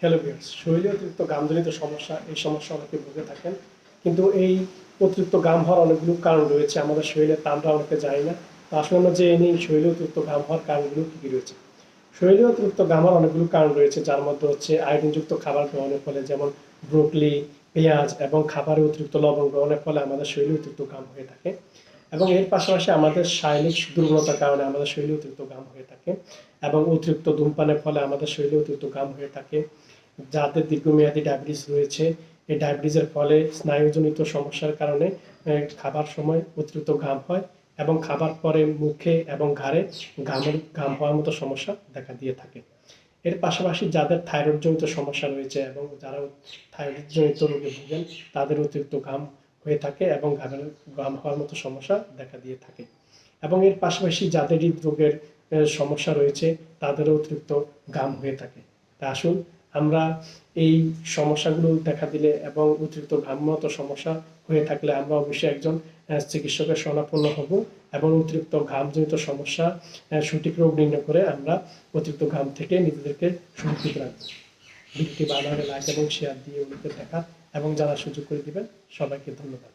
Hello viewers, শরীরে অতিরিক্ত ঘামজনিত সমস্যা, এই সমস্যা অনেকে ভুগে থাকেন। কিন্তু এই অতিরিক্ত ঘাম হওয়ার অনেকগুলো কারণ রয়েছে, আমাদের শরীরে তা আমরা অনেকে জানি না। তো আসলে আমরা জেনে নিই শরীরে অতিরিক্ত ঘাম হওয়ার কারণগুলো কী কী রয়েছে। শরীরে অতিরিক্ত ঘাম হওয়ার অনেকগুলো কারণ রয়েছে, যার মধ্যে হচ্ছে আয়োডিনযুক্ত খাবার গ্রহণের ফলে, যেমন ব্রোকলি, পেঁয়াজ এবং খাবারে অতিরিক্ত লবণ গ্রহণের ফলে আমাদের শরীরে অতিরিক্ত ঘাম হয়ে থাকে। এবং এর পাশাপাশি আমাদের শারীরিক দুর্বলতার কারণে আমাদের শরীরে অতিরিক্ত ঘাম হয়ে থাকে। এবং অতিরিক্ত ধূমপানের ফলে আমাদের শরীরে অতিরিক্ত ঘাম হয়ে থাকে। যাদের দীর্ঘমেয়াদী ডায়াবেটিস রয়েছে, এই ডায়াবেটিসের ফলে স্নায়ুজনিত সমস্যার কারণে খাবার সময় অতিরিক্ত ঘাম হয় এবং খাবার পরে মুখে এবং ঘাড়ে ঘাম হওয়ার মতো সমস্যা দেখা দিয়ে থাকে। এর পাশাপাশি যাদের থাইরয়েডজনিত সমস্যা রয়েছে এবং যারা থাইরয়েডজনিত রোগে ভোগেন, তাদের অতিরিক্ত ঘাম হয়ে থাকে এবং ঘাম হওয়ার মতো সমস্যা দেখা দিয়ে থাকে। এবং এর পাশাপাশি যাদের হৃদরোগের সমস্যা রয়েছে, তাদেরও অতিরিক্ত ঘাম হয়ে থাকে। তা আসুন আমরা এই সমস্যাগুলো দেখা দিলে এবং অতিরিক্ত ঘামমত সমস্যা হয়ে থাকলে আমরা অবশ্যই একজন চিকিৎসকের শরণাপন্ন হব এবং অতিরিক্ত ঘামজনিত সমস্যা সঠিক রোগ নির্ণয় করে আমরা অতিরিক্ত ঘাম থেকে নিজেদেরকে সুরক্ষিত রাখবো। ভিডিওটি ভালো লাগলে লাইক এবং শেয়ার দিয়ে অন্যদের দেখার এবং জানার সুযোগ করে দিবেন। সবাইকে ধন্যবাদ।